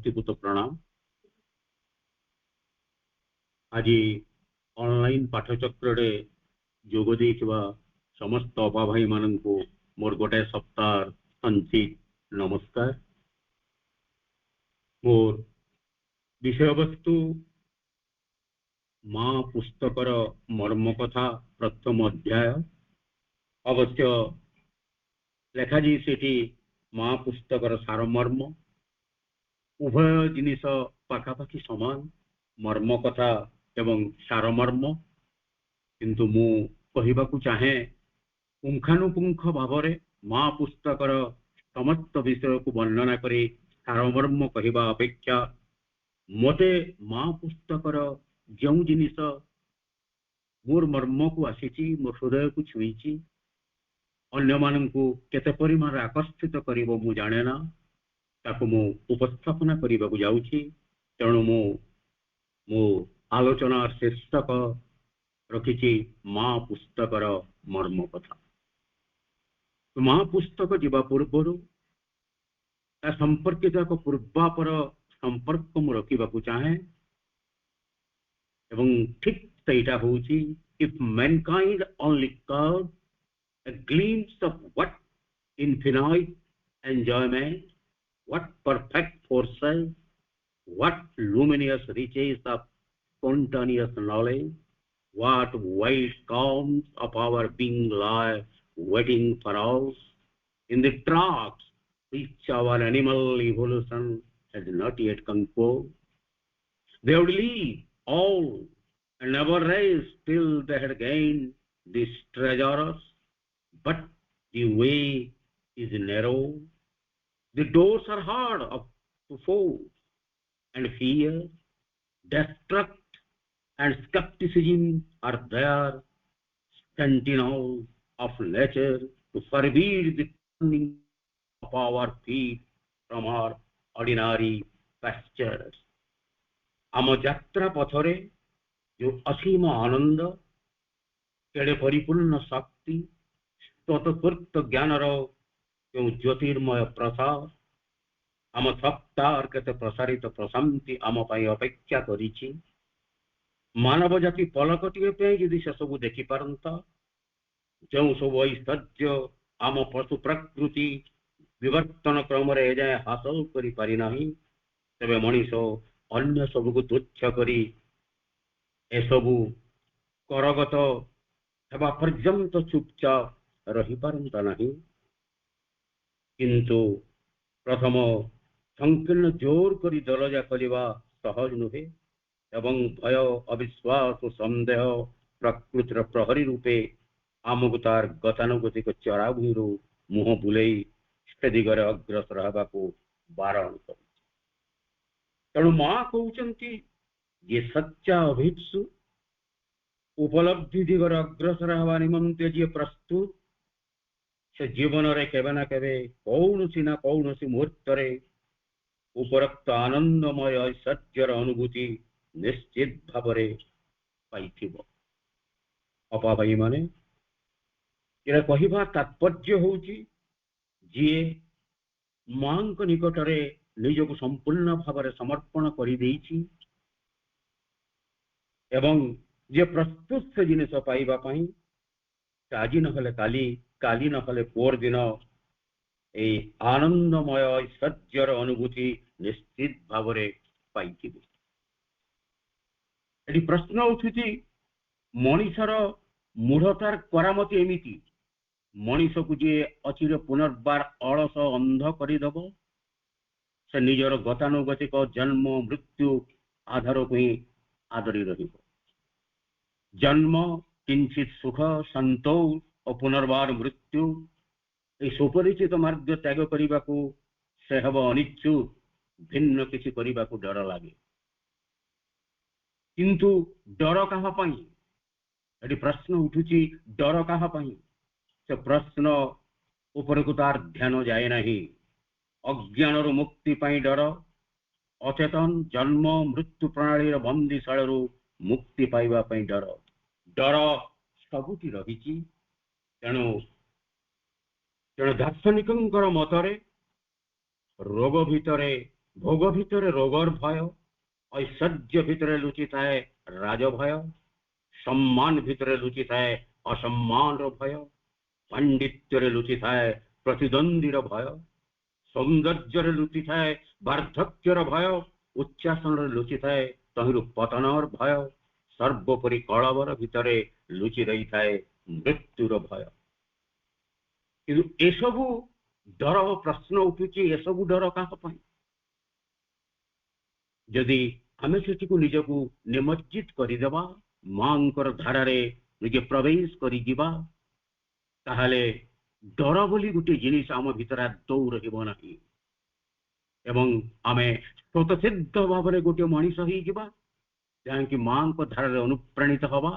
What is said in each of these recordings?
भक्तिपूत प्रणाम। आज ऑनलाइन पाठचक्र जोग देथिबा समस्त अपा भाई माननकु मोर गोटे सप्ताह संचित नमस्कार। मोर विषय वस्तु माँ पुस्तकर मर्म कथा प्रथम अध्याय। अवश्य लेखा जी सेठी माँ पुस्तकर सारमर्म उभय जिनिस पाखापाखि समान मर्म कथा एवं सारमर्म, किंतु मु कहिबाकु चाहे पुंखानुपुंख भावरे माँ पुस्तकर समस्त विषय को वर्णना करे सारमर्म कहिबा अपेक्षा मते माँ पुस्तकर जो जिनिस मोर मर्म को आसी मोर हृदय को छुई अन्य माननकु केते परिमाण आकर्षित करिवो मु जाने ना, ताको मु उपस्थापना करिबाकु जाउछि। तेणु मु आलोचना शीर्षक रखिछि माँ पुस्तकर मर्म कथा। तो माँ पुस्तक जीवा पूर्व संपर्कित एक पूर्वापर संपर्क मु रखिबाकु चाहे एवं ठीक सेटा होउछि इफ मैनकाइंड ओनली कव a glimpse of what infinite enjoyment, what perfect foresight, what luminous riches of spontaneous knowledge, what wide calms of our being lie waiting for us in the tracks which our animal evolution has not yet conquered. They would leave all and never rise till they had gained these treasures. But the way is narrow, the doors are hard to force, and fear, distrust, and skepticism are there, sentinels of nature to forbid the turning of our feet from our ordinary pastures. आम यात्रा पथरे जो असीम आनंद, केड़े परिपूर्ण शक्ति, तत्पूर्त ज्ञानर जो ज्योतिर्मय प्रसाद आम सप्ताह केते प्रसारित प्रशांति आम पाई अपेक्षा करिछि। मानव जाति पलकटिए पे यदि से सब देखि पारंता जो सब ऐश्वर्य आम पशु प्रकृति विवर्तन क्रम रे जाय हासिल करि पारि नाही, तबे मनीष अन्य सबको तुच्छ करी ए सबु करगत हेबा पर्यंत चुपचाप रही पारंता नहीं। किंतु प्रथम संकीर्ण जोर करी दरजा करवा सहज नुहे एवं भय अविश्वास संदेह प्रकृतिर प्रहरी रूपे आमको तार गतानुगतिक चरा भूर मुह बुलाई से दिगरे अग्रसर होगाकू बारण कर। तेणु माँ कहते ये सच्चा अभिप्सु उपलब्धि दिगरे अग्रसर हवा निमंते जी प्रस्तुत से जीवन रे केबे ना केबे कौनसी ना कौनसी मुहूर्त रे उपरोक्त आनंदमय ऐश्वर्यर अनुभूति निश्चित भावरे पाइथिबो। अपा भाई माने एरा कहिबा तात्पर्य होउची जे मांक निकटरे निजको संपूर्ण भावरे समर्पण करि देइछि एवं जे प्रस्तुत से जिनिस पाइबा पई आज नहले काली काली नहले पोर दिन ए आनंदमय ऐश्वर्यर अनुभूति निश्चित भावरे पाइथिबे। एटी प्रश्न उठुछि मनीषर मूढ़तार करामती एमिति मनीष को जे अचिर पुनर्बार अलस अंध करदेव से निजर गतानुगतिक जन्म मृत्यु आधार को ही आदरी रहिब। जन्म किंचित सुख संतोष और पुनर्बार मृत्यु ए सुपरिचित मार्ग त्याग करने को से हब अनिच्छुक भिन्न किसी करने को डर लगे। किंतु डर कहा पाई एटी प्रश्न उठुची डर कहा पाई से प्रश्न ऊपर को तार ध्यान जाए नहीं। अज्ञान मुक्ति पाई डर अचेतन जन्म मृत्यु प्रणाली बंदीशाल मुक्ति पाइबा पाई डर डर सबुठी रही। तेणु तेणु दार्शनिक मतरे रोग भितर भोग भितर रोगर भय, ऐश्वर्य भितर लुचि थाए राज भय, सम्मान भितर लुचि थाए असम्मान भय, पांडित्य लुचि थाए प्रतिद्वंदीर भय, सौंदर्य लुचि थाए वार्धक्यर भय, उच्चासन लुचि थाए तहिरु पतनर भय, सर्वोपरि कलवर भितर लुचि रही थाए मृत्युर भय। किंतु एसबू डर प्रश्न उठुची, एसबू डर क्या? जदि आमे सेठी को निजकू निमज्जित करदेवा, मांकर धारारे निजे प्रवेश करिजिबा, ताहाले डर बोली गोटे जिनिस आम भितर आदौ रहिबो नाही एवं आमे स्वतसिद्ध भाव में गोटे मनीष होइजिबा, जहाँकि मां को धारारे अनुप्राणित हवा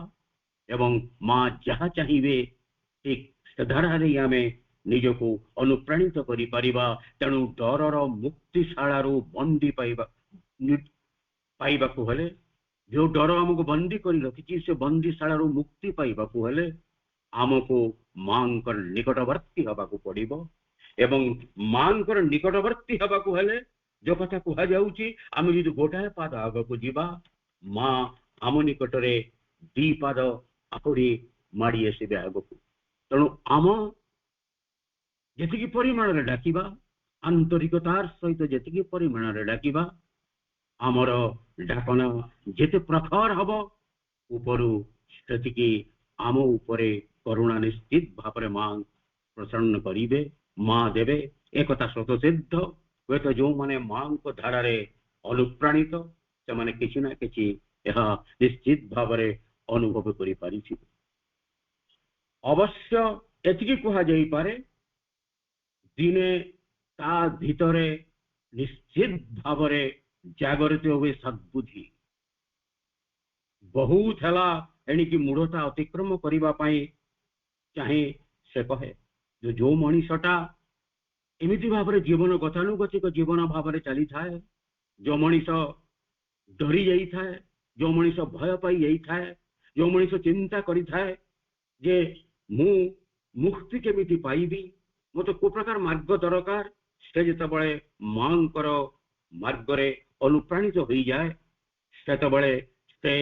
एवं मां जहाँ चाहिए ठीक से धारारे आमे निजको अनुप्राणित करि परिबा। तेणु डरर मुक्तिशालारू बंदी पाइबाकू हेले, जो डर आमको बंदी कर रखी से बंदीशाला मुक्ति पाइबाकू हेले आमको मांकर निकटवर्ती हवाकू पड़िबो। एवं मांकर निकटवर्ती हवाकू हेले जो कथा कह जाउची, आमे यदि गोटाए पाद आगकू जीवा, मां आम निकटरे दी पाद आहुरी माड़ी आसबे आगकू। तेणु आम जेतिकी परिमाण रे डाकिबा, आंतरिकतार सहित जेतिकी परिमाण रे डाकिबा, आमर डाकना जेते प्रखर हब उपरु सेतिकी आम उपरे करुणा निश्चित भाव मां प्रसन्न करिवे, मां देवे। एक स्वतसिद्ध हे तो जो माने मां को धारारे अनुप्राणित से माने किछि ना किछि यह निश्चित भाव अनुभव करि पारिछि। अवश्य एतिकी कहा जाई पारे, दिने ता भितरे निश्चित भाव जागृत हुए सद्बुद्धि बहुत है एणिकी मूढ़ता अतिक्रम करने चाहे से कहे जो मनीषटा एमती भाव जीवन गतानुगतिक जीवन भाव चली थाए, जो मनीष डरी जाई थाए, जो मनीष भय पाई जाई थाए, जो मनीष चिंता करि थाए जे मु मुक्ति केमिति पाइबी, मत को प्रकार मार्ग दरकार, से जितेबाला मांकर मार्गरे अनुप्राणित हो जाए सेतबले से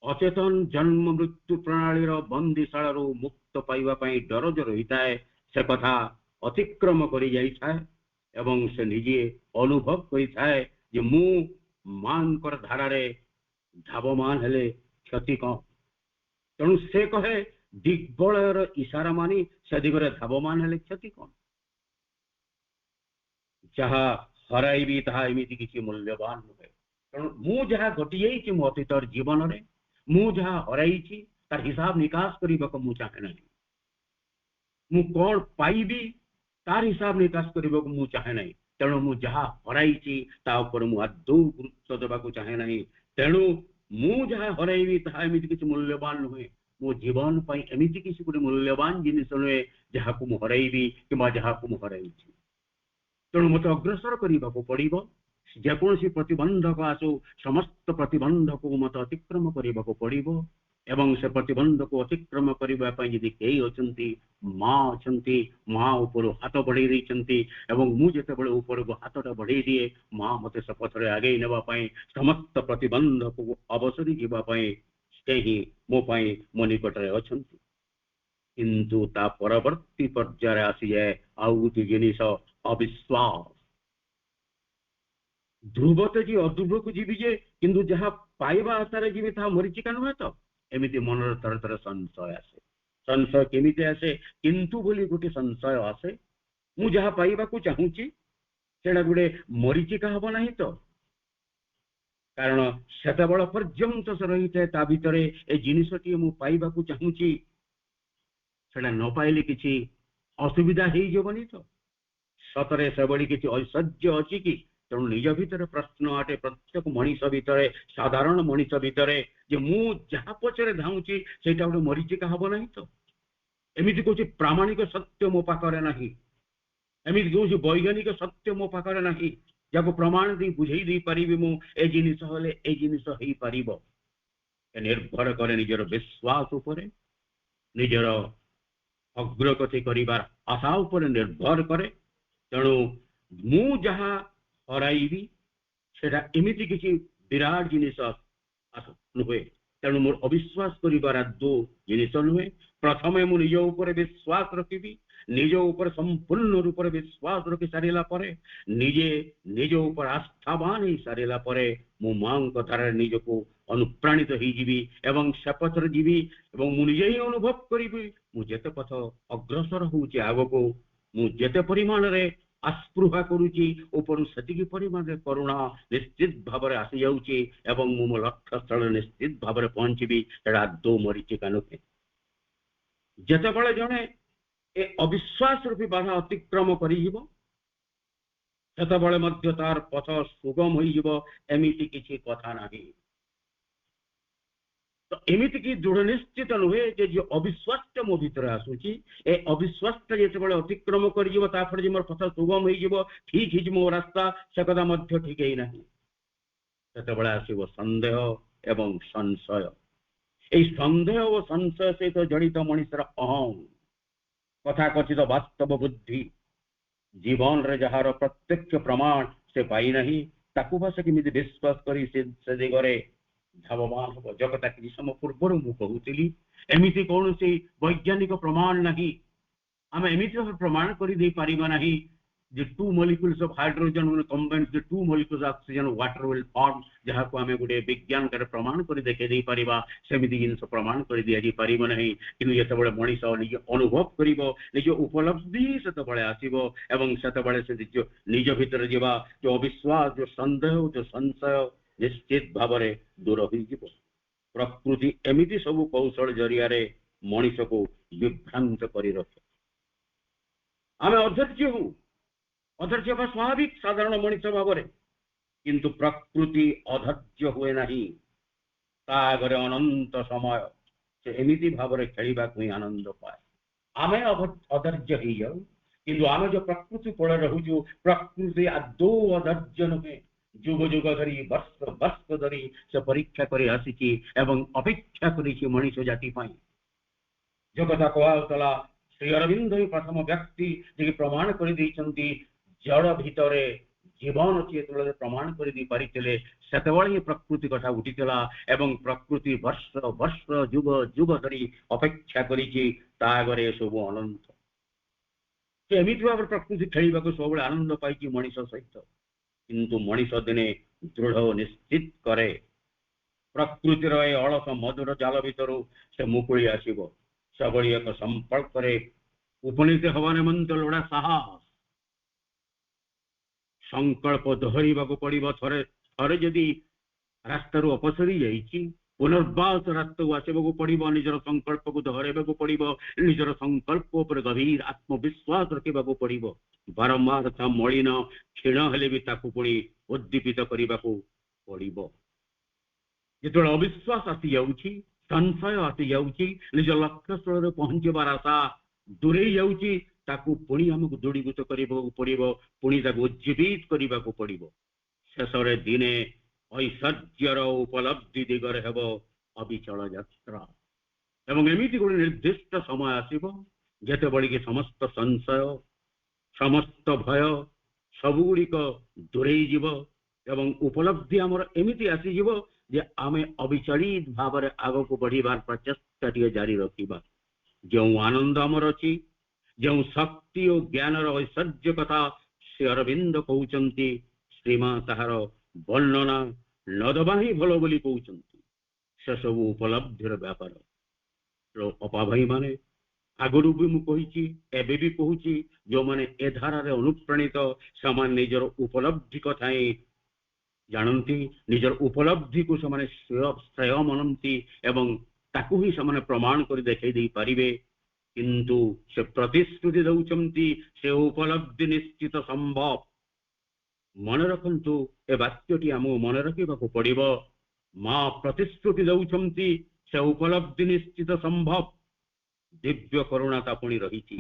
अचेतन जन्म मृत्यु प्रणाली बंदीशाला मुक्त पाइबा डर जो रही है से कथा अतिक्रम कर एवं से निजे अनुभव करें जे मु मांकर धारारे धावमान हेले क्षति कौन। तेणु से कहे दिग्बलयर इशारा मानी से दिगरे धावमान हेले क्षति कौन। जहा हराइबी ताहा एमिति किछि मूल्यवान नुहे। तेणु मु जहा घटी मो अतीतर जीवन में मु जहा हराइछि तार हिसाब निकास करबाक मु चाहे नहीं। मु कौन पाइबी तार हिसाब निकास करबाक मु चाहे नहीं। तेणु मु जहा हराइछि ता उपर मु आदौ गुरुत्व देबाक चाहे नहीं। तेणु मु जहा हराइबी ताहा एमिति किछि मूल्यवान नुहे। मो जीवन पई एमिति किछि गोटे मूल्यवान जिनिस नुहे जहाकु मु हराइबी किंबा जहाकु मु हराइछि। तेणु मत अग्रसर करने पड़ो। जेकोसी प्रतिबंधक आसु समस्त बंधक को मत अतिक्रम करने पड़ो। एवं से प्रतिबंधक को अतिक्रम करने यदि कई अच्छी माँ अच्छा माँ ऊपर हाथ बढ़े एवं मुझे ऊपर को हाथटा बढ़े दिए माँ मत से पथरे आगे नापी समस्त प्रतिबंधक को अवसरी जावाई से ही मोपाई मो निकटरे अच्छा। किंतु ता परवर्ती पर्याय आसी जाए आउ गोटे जिनिस अविश्वास। ध्रुवते जी अध्रुव को जीवी जे किंतु जहाँ पाइबा आशारे जीवी ता मरीचिका नुहे तो एमती मन थर थर संशय आसे। संशय केमिति आसे किंतु बोली गोटे संशय आसे मु जहाँ पाइबा को चाहूची सेटा गोटे मरीचिका हब नहीं तो। कारण सेतबेल पर्यंत से रही है ता भितरे ए जिनिसटी मु पाइबा को चाहूची सेटा न पाइले किछि असुविधा हो जबनी तो। सतरे से बड़ी किसी ऐश्वर्य अच्छी कि तेणु निज भितर प्रश्न आटे प्रत्येक मनीष भितर साधारण मनीष भितर जे मु जहाँ पचरे धाऊँची सेटा गोटे मरीचिका हब नहीं तो। एमती कौन प्रामाणिक सत्य मो पाखरे नहीं, एमती कौन वैज्ञानिक सत्य मो पाखरे नहीं जहाँ प्रमाण दे बुझे दे पारि मु ए जिनिस हेले ए जिनिस हो पारिबो। निर्भर करे निजर विश्वास उपरे, निजर अग्रगति करिबार आशा उपरे निर्भर करे। तेणु मु जहाँ हराइबी সেটা এমিতি কিছু বিরাট জিনিস নুহে। তেণু মোর অবিশ্বাস করিবার আদৌ জিনিস নুহে। প্রথমে মু নিজ উপরে বিশ্বাস রখিবি, নিজ উপরে সম্পূর্ণ রূপে বিশ্বাস রখি সারিলা পরে, নিজে নিজ উপর আস্থাবান হই সারিলা পরে মু মাଙ୍କ ଧାରାରେ ନିଜକୁ ଅନୁପ୍ରାଣିତ ହେଇଯିବି ଏବଂ ସେ ପଥରେ ଯିବି ଏବଂ ମୁଁ ନିଜେ ହିଁ ଅନୁଭବ କରିବି ମୁଁ ଯେତେ ପଥ ଅଗ୍ରସର ହଉଛି ଆଗକୁ, ମୁଁ ଯେତେ ପରିମାଣରେ ଆସ୍ପୃହା କରୁଛି ଉପରୁ ସେତିକି ପରିମାଣରେ କରୁଣା ନିଶ୍ଚିତ ଭାବରେ ଆସିଯାଉଛି ଏବଂ ମୁଁ ମୋ ଲକ୍ଷ୍ୟ ସ୍ଥଳରେ ନିଶ୍ଚିତ ଭାବରେ ପହଞ୍ଚିବି। ଏଟା ଆଦୌ ମରିଚିକା ନୁହେଁ। ଯେତେବେଳେ ଜଣେ ଏ ଅବିଶ୍ୱାସ ରୂପୀ ବାଧା ଅତିକ୍ରମ କରିଯିବ ସେତେବେଳେ ମଧ୍ୟ ତାର ପଥ ସୁଗମ ହୋଇଯିବ, ଏମିତି କିଛି କଥା ନାହିଁ। ତ ଏମିତି କି ଦୃଢ ନିଶ୍ଚିତ ନୁହେଁ ଯେ ଯେ ଅବିଶ୍ୱାସଟା ମୋ ଭିତରେ ଆସୁଛି, ଏ ଅବିଶ୍ୱାସଟା ଯେତେବେଳେ ଅତିକ୍ରମ କରିଯିବ ତାପରେ ଯେ ମୋର ପଥ ସୁଗମ ହେଇଯିବ, ଠିକ ହେଇଯିବ ମୋ ରାସ୍ତା, ସେ କଥା ମଧ୍ୟ ଠିକ ହେଇନାହିଁ। ସେତେବେଳେ ଆସିବ ସନ୍ଦେହ ଏବଂ ସଂଶୟ। এই ସନ୍ଦେହ ଓ ସଂଶୟ ସହିତ ଜଡ଼ିତ ମଣିଷର ଅହଂ, ତଥାକଥିତ ବାସ୍ତବ ବୁଦ୍ଧି, ଜୀବନରେ ଯାହାର ପ୍ରତ୍ୟକ୍ଷ ପ୍ରମାଣ ସେ ପାଇନାହିଁ, ତାକୁ ବା ସେ କେମିତି ବିଶ୍ୱାସ କରି ସେ ଦିଗରେ ଧାବମାନ ହେବ। ଜଗତା କିଛି ସମୟ ପୂର୍ବରୁ ମୁଁ କହୁଥିଲି ଏମିତି କୌଣସି ବୈଜ୍ଞାନିକ ପ୍ରମାଣ ନାହିଁ, ଆମେ ଏମିତି ଭାବେ ପ୍ରମାଣ କରିଦେଇ ପାରିବା ନାହିଁ the two molecules of hydrogen will combine the two molecules of oxygen water will form, ଯାହାକୁ ଆମେ ଗୋଟେ ବିଜ୍ଞାନରେ ପ୍ରମାଣ କରି ଦେଖେଇ ଦେଇ ପାରିବା, ସେମିତି ଜିନିଷ ପ୍ରମାଣ କରି ଦିଆଯାଇ ପାରିବ ନାହିଁ। କିନ୍ତୁ ଯେତେବେଳେ ମଣିଷ ନିଜ ଅନୁଭବ କରିବ, ନିଜ ଉପଲବ୍ଧି ସେତେବେଳେ ଆସିବ ଏବଂ ସେତେବେଳେ ସେ ନିଜ ଭିତରେ ଯିବା ଯୋଉ ଅବିଶ୍ୱାସ, ଯୋଉ ସନ୍ଦେହ, ଯୋଉ ସଂଶୟ ନିଶ୍ଚିତ ଭାବରେ ଦୂର ହୋଇଯିବ। ପ୍ରକୃତି ଏମିତି ସବୁ କୌଶଳ ଜରିଆରେ ମଣିଷକୁ ବିଭ୍ରାନ୍ତ କରି ରଖେ। ଆମେ ଅଧୈର୍ଯ୍ୟ ହଉ, ଅଧୈର୍ଯ୍ୟ ହେବା ସ୍ୱାଭାବିକ ସାଧାରଣ ମଣିଷ ଭାବରେ, କିନ୍ତୁ ପ୍ରକୃତି ଅଧୈର୍ଯ୍ୟ ହୁଏ ନାହିଁ। ତା ଆଗରେ ଅନନ୍ତ ସମୟ ସେ ଏମିତି ଭାବରେ ଖେଳିବାକୁ ହିଁ ଆନନ୍ଦ ପାଏ। ଆମେ ଅଧୈର୍ଯ୍ୟ ହେଇଯାଉ, କିନ୍ତୁ ଆମେ ଯୋଉ ପ୍ରକୃତି କୋଳରେ ରହୁଛୁ, ପ୍ରକୃତି ଆଦୌ ଅଧୈର୍ଯ୍ୟ ନୁହେଁ। ଯୁଗ ଯୁଗ ଧରି ବର୍ଷ ବର୍ଷ ଧରି ସେ ପରୀକ୍ଷା କରି ଆସିଛି ଏବଂ ଅପେକ୍ଷା କରିଛି ମଣିଷ ଜାତି ପାଇଁ। ଯୋଉ କଥା କୁହାଯାଉଥିଲା, ଶ୍ରୀ ଅରବିନ୍ଦ ହିଁ ପ୍ରଥମ ବ୍ୟକ୍ତି ଯିଏ ପ୍ରମାଣ କରିଦେଇଛନ୍ତି ଜଳ ଭିତରେ ଜୀବନ ଅଛି, ଯେତେବେଳେ ପ୍ରମାଣ କରିଦେଇ ପାରିଥିଲେ ସେତେବେଳେ ହିଁ ପ୍ରକୃତି କଥା ଉଠିଥିଲା ଏବଂ ପ୍ରକୃତି ବର୍ଷ ବର୍ଷ ଯୁଗ ଯୁଗ ଧରି ଅପେକ୍ଷା କରିଛି, ତା ଆଗରେ ସବୁ ଅନନ୍ତ। ସେ ଏମିତି ଭାବରେ ପ୍ରକୃତି ଖେଳିବାକୁ ସବୁବେଳେ ଆନନ୍ଦ ପାଇଛି ମଣିଷ ସହିତ। କିନ୍ତୁ ମଣିଷ ଦିନେ ଦୃଢ ନିଶ୍ଚିତ କରେ ପ୍ରକୃତିର ଏ ଅଳସ ମଧୁର ଜାଲ ଭିତରୁ ସେ ମୁକୁଳି ଆସିବ। ସେଭଳି ଏକ ସମ୍ପର୍କରେ ଉପନୀତ ହେବା ନିମନ୍ତେ ଲୋଡ଼ା ସାହସ, ସଂକଳ୍ପ ଧରିବାକୁ ପଡିବ। ଥରେ ଯଦି ରାସ୍ତାରୁ ଅପସରି ଯାଇଛି, ପୁନର୍ବାସ ରାସ୍ତାକୁ ଆସିବାକୁ ପଡିବ, ନିଜର ସଂକଳ୍ପକୁ ଧରାଇବାକୁ ପଡିବ, ନିଜର ସଂକଳ୍ପ ଉପରେ ଗଭୀର ଆତ୍ମବିଶ୍ୱାସ ରଖିବାକୁ ପଡିବ। ବାରମ୍ବାର ତା ମଳିନ କ୍ଷୀଣ ହେଲେ ବି ତାକୁ ପୁଣି ଉଦ୍ଦୀପିତ କରିବାକୁ ପଡିବ। ଯେତେବେଳେ ଅବିଶ୍ୱାସ ଆସିଯାଉଛି, ସଂଶୟ ଆସିଯାଉଛି, ନିଜ ଲକ୍ଷ୍ୟ ସ୍ଥଳରେ ପହଞ୍ଚିବାର ଆଶା ଦୂରେଇ ଯାଉଛି, ତାକୁ ପୁଣି ଆମକୁ ଦୃଢ଼ୀଭୂତ କରିବାକୁ ପଡିବ, ପୁଣି ତାକୁ ଉଜ୍ଜୀବିତ କରିବାକୁ ପଡିବ। ଶେଷରେ ଦିନେ ଐଶ୍ୱର୍ଯ୍ୟର ଉପଲବ୍ଧି ଦିଗରେ ହେବ ଅବିଚଳ ଯାତ୍ରା ଏବଂ ଏମିତି ଗୋଟେ ନିର୍ଦ୍ଦିଷ୍ଟ ସମୟ ଆସିବ ଯେତେବେଳେ କି ସମସ୍ତ ସଂଶୟ, ସମସ୍ତ ଭୟ ସବୁଗୁଡ଼ିକ ଦୂରେଇ ଯିବ ଏବଂ ଉପଲବ୍ଧି ଆମର ଏମିତି ଆସିଯିବ ଯେ ଆମେ ଅବିଚଳିତ ଭାବରେ ଆଗକୁ ବଢିବାର ପ୍ରଚେଷ୍ଟାଟିଏ ଜାରି ରଖିବା। ଯେଉଁ ଆନନ୍ଦ ଆମର ଅଛି, ଯେଉଁ ଶକ୍ତି ଓ ଜ୍ଞାନର ଐଶ୍ୱର୍ଯ୍ୟ କଥା ଶ୍ରୀ ଅରବିନ୍ଦ କହୁଛନ୍ତି, ଶ୍ରୀମା ତାହାର ବର୍ଣ୍ଣନା ନଦବା ହିଁ ଭଲ ବୋଲି କହୁଛନ୍ତି। ସେସବୁ ଉପଲବ୍ଧିର ବ୍ୟାପାର। ଅପାଭାଇ ମାନେ ଆଗରୁ ବି ମୁଁ କହିଛି, ଏବେ ବି କହୁଛି, ଯୋଉମାନେ ଏ ଧାରାରେ ଅନୁପ୍ରାଣିତ ସେମାନେ ନିଜର ଉପଲବ୍ଧି କଥା ହିଁ ଜାଣନ୍ତି, ନିଜର ଉପଲବ୍ଧିକୁ ସେମାନେ ଶ୍ରେୟ ମାନନ୍ତି ଏବଂ ତାକୁ ହିଁ ସେମାନେ ପ୍ରମାଣ କରି ଦେଖେଇ ଦେଇ ପାରିବେ। କିନ୍ତୁ ସେ ପ୍ରତିଶ୍ରୁତି ଦେଉଛନ୍ତି ସେ ଉପଲବ୍ଧି ନିଶ୍ଚିତ ସମ୍ଭବ। ମନେ ରଖନ୍ତୁ, ଏ ବାକ୍ୟଟି ଆମକୁ ମନେ ରଖିବାକୁ ପଡିବ। ମା ପ୍ରତିଶ୍ରୁତି ଦେଉଛନ୍ତି ସେ ଉପଲବ୍ଧି ନିଶ୍ଚିତ ସମ୍ଭବ। ଦିବ୍ୟ କରୁଣା ତା ପୁଣି ରହିଛି।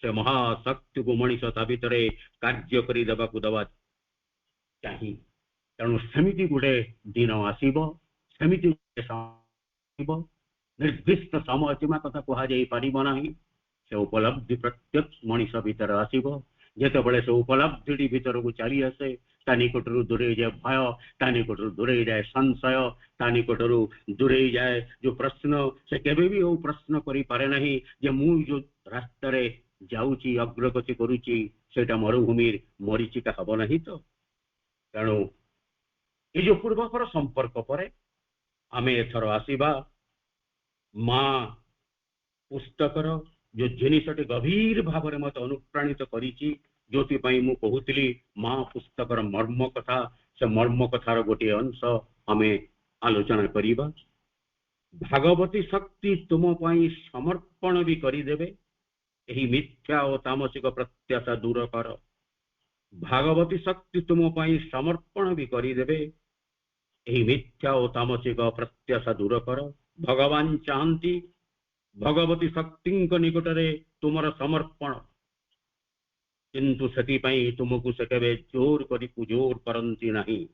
ସେ ମହାଶକ୍ତିକୁ ମଣିଷ ତା ଭିତରେ କାର୍ଯ୍ୟ କରି ଦେବାକୁ ଦେବା ଚାହିଁ। ତେଣୁ ସେମିତି ଗୋଟେ ଦିନ ଆସିବ, ସେମିତି ନିର୍ଦ୍ଦିଷ୍ଟ ସମୟ ସୀମା କଥା କୁହାଯାଇ ପାରିବ ନାହିଁ। ସେ ଉପଲବ୍ଧି ପ୍ରତ୍ୟକ୍ଷ ମଣିଷ ଭିତରେ ଆସିବ। ଯେତେବେଳେ ସେ ଉପଲବ୍ଧିଟି ଭିତରକୁ ଚାଲି ଆସେ, ता निकटरू दूरे जाए भय, ता निकटरू दूरे जाए संशय, ता निकटरू दूरे जाए जो प्रश्न से केबे भी वो प्रश्न करि पारे नहीं जे मु जो रास्ता रे जाउची अग्रगति करूची सेटा मरुभूमि मरीचिका हब नहीं तो। तेणु ये जो पूर्वपर संपर्क पर आमे एथर आसीबा माँ पुस्तकर जो जिनिसटे गभीर भाव मत अनुप्राणित करिछि जोति पई मु कहूतिली माँ पुस्तकर मर्म कथा से मर्म कथार गोटे अंश आमे आलोचना करिबा। भागवती शक्ति तुम पई समर्पण भी करिदेबे एही मिथ्या और तामसिक प्रत्याशा दूर कर। भागवती शक्ति तुम पई समर्पण भी करिदेबे एही मिथ्या और तामसिक प्रत्याशा दूर कर। भगवान चाहती भगवती शक्ति निकटरे तुमर समर्पण किंतु से तुमको से केबे जोर करी जोर करती नहीं।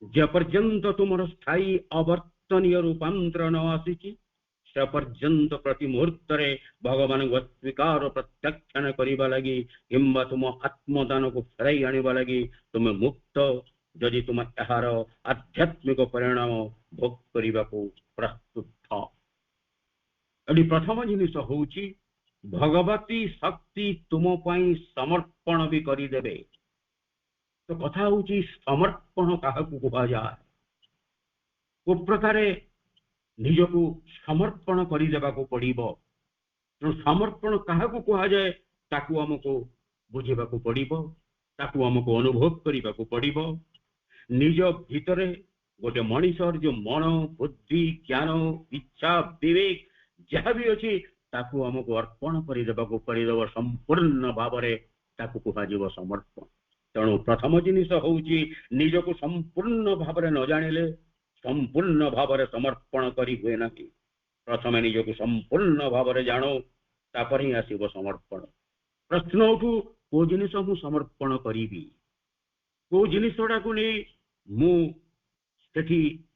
जेपर्यंत तुमर स्थायी अवर्तनीय रूपांतर न आसी से पर्यंत प्रति मुहूर्त भगवान को स्वीकार प्रत्याख्यान करने लगी किंबा तुम आत्मदान को फेराई आने लगी तुम मुक्त जदि तुम यार आध्यात्मिक परिणाम भोग करने को प्रस्तुत था। यदि प्रथम जिनिस होची भगवती शक्ति तुम पई समर्पण भी करिदेबे। तो कथा होची समर्पण काहाकू कुहा जाए को प्रकार निजको समर्पण करिदेबा को पड़िबो। तो समर्पण काहाकू कुहा जाए ताकू हमको बुझेबा को पड़िबो, ताकू हमको अनुभव करबा को पड़िबो। निज भितरे गोटे मनीषर जो मन बुद्धि ज्ञान इच्छा विवेक जहाँ भी अच्छी ताकू हमको अर्पण करदेवा को पड़िदेव संपूर्ण भाव ताकू कह समर्पण। तेणु प्रथम जिनिस होउची निजको संपूर्ण भाव न जानिले संपूर्ण भाव समर्पण करी हुए नहीं। प्रथम निजको संपूर्ण भाव जानो तापर ही आसीबो समर्पण। प्रश्न उठू को जिनिस मु समर्पण करी को जिनिसटा को नहीं मु सेठी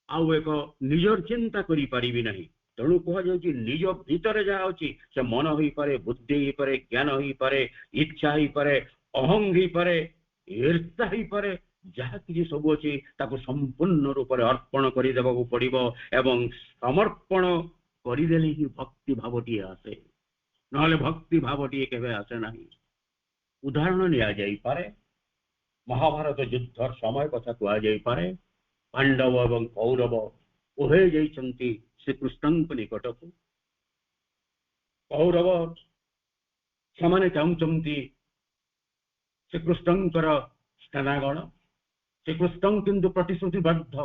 आउ एक निजर चिंता करी पारिबी नहीं। तेणु कह निज भीतर जहाँ अच्छी से मन हो पारे बुद्धि हो पारे ज्ञान हो पारे इच्छा हो पारे अहंग हो पारे ईर्षा हो पारे जहाँ किसी सब अच्छी ताको संपूर्ण रूप से अर्पण करदेवा को पड़िबो एवं समर्पण करदेले ही भक्ति भावटी आसे नहले भक्ति भावटी केबे आसे नहीं। उदाहरण लिया जाई पारे महाभारत युद्ध समय कथा कह जाई पारे पांडव एवं कौरव उभय जाइछंती श्रीकृष्ण निकट को। कौरव से चाहती श्रीकृष्ण सेनागण श्रीकृष्ण किंतु प्रतिश्रुतिबद्ध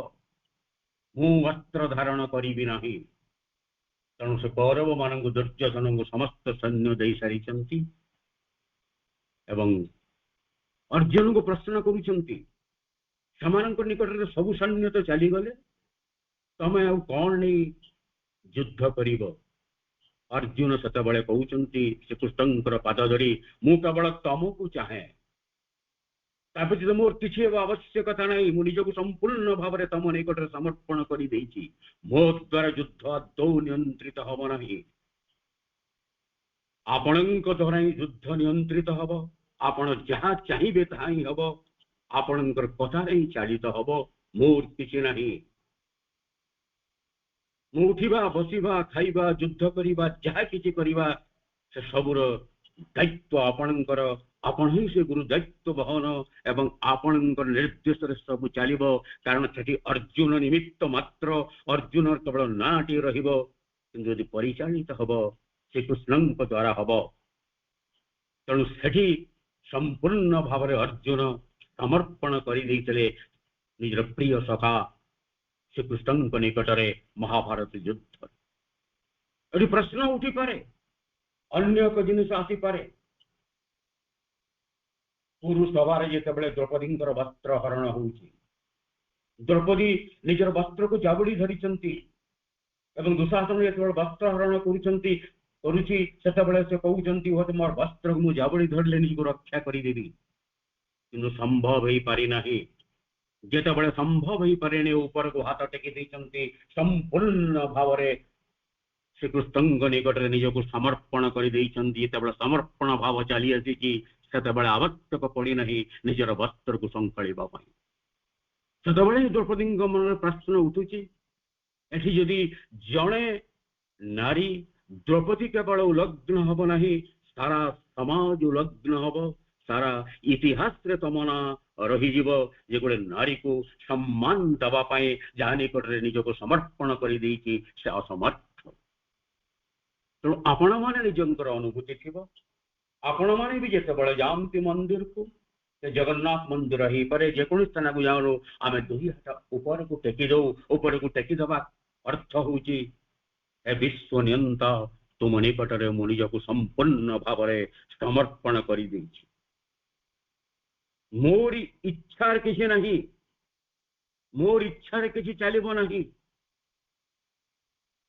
मु वस्त्र धारण करी नहीं। तेणु से कौरव मान दुर्योधन को समस्त सैन्य दे सारी एवं अर्जुन को प्रश्न कर निकट सबु सैन्य तो चलीगले तमें आउ कौन नहीं युद्ध करिब। अर्जुन सेत बड़े कहते श्रीकृष्ण पाद धरी मु केवल तुमको चाहे तो मोर किसी आवश्यकता नहीं। मु निजक संपूर्ण भाव में तम निकट समर्पण कर मो द्वारा युद्ध आदौ नियंत्रित हम नहीं। आपण द्वारा ही युद्ध नियंत्रित हम। आपण जहाँ चाहिए ता ही हम। आपण कथा ही चालित हम। मोर किसी नहीं। उठा बसवा खाइबा युद्ध करवा जहाँ किसी करवा से सबुर दायित्व आपणकर आपण ही से गुरु दायित्व बहन एवं आपणकर निर्देश सब चलो। कारण से अर्जुन निमित्त मात्र अर्जुन केवल नाटी रही परिचालित हम श्रीकृष्ण द्वारा हम। तेणु से संपूर्ण भाव अर्जुन समर्पण कर निजर प्रिय सखा श्रीकृष्ण निकटरे महाभारत युद्ध। यदि प्रश्न उठी पारे अन्य एक जिनिस आसी पारे पुरुष सभा जिते द्रौपदी वस्त्र हरण होउची द्रौपदी निजर वस्त्र को जाबड़ी धरी दुशासन जो वस्त्र हरण करुँच से कहते हूँ मोर वस्त्र को मुझे जाबड़ी धरले निज को रक्षा करदेवी किंतु संभव हो पारि नहीं। जेते बड़े संभव हो पारे ऊपर को हाथ टेकी संपूर्ण भाव श्रीकृष्ण निकट निज को समर्पण कर समर्पण भाव चली आसी ସେତେବେଳେ ଆବଶ୍ୟକ ପଡ଼ିନାହିଁ ନିଜର ବସ୍ତ୍ରକୁ ସଂକଳିବା ପାଇଁ। ସେତେବେଳେ ଦ୍ରୌପଦୀଙ୍କ ମନରେ ପ୍ରଶ୍ନ ଉଠୁଛି, ଏଠି ଯଦି ଜଣେ ନାରୀ ଦ୍ରୌପଦୀ କେବଳ ଉଲଗ୍ନ ହବ ନାହିଁ, ସାରା ସମାଜ ଉଲଗ୍ନ ହବ, ସାରା ଇତିହାସରେ ତମ ନାଁ ରହିଯିବ ଯେ ଗୋଟେ ନାରୀକୁ ସମ୍ମାନ ଦେବା ପାଇଁ ଯାହା ନିକଟରେ ନିଜକୁ ସମର୍ପଣ କରିଦେଇଛି ସେ ଅସମର୍ଥ। ତେଣୁ ଆପଣମାନେ ନିଜଙ୍କର ଅନୁଭୂତି ଥିବ, ଆପଣମାନେ ବି ଯେତେବେଳେ ଯାଆନ୍ତି ମନ୍ଦିରକୁ, ସେ ଜଗନ୍ନାଥ ମନ୍ଦିର ହେଇପାରେ, ଯେକୌଣସି ସ୍ଥାନକୁ ଯାଉନୁ, ଆମେ ଦୁଇ ହାତ ଉପରକୁ ଟେକି ଦଉ। ଉପରକୁ ଟେକି ଦେବା ଅର୍ଥ ହଉଛି, ଏ ବିଶ୍ୱ ନିୟନ୍ତା ତୁମ ନିକଟରେ ମୁଁ ନିଜକୁ ସମ୍ପୂର୍ଣ୍ଣ ଭାବରେ ସମର୍ପଣ କରିଦେଇଛି। ମୋରି ଇଚ୍ଛାରେ କିଛି ନାହିଁ, ମୋର ଇଚ୍ଛାରେ କିଛି ଚାଲିବ ନାହିଁ,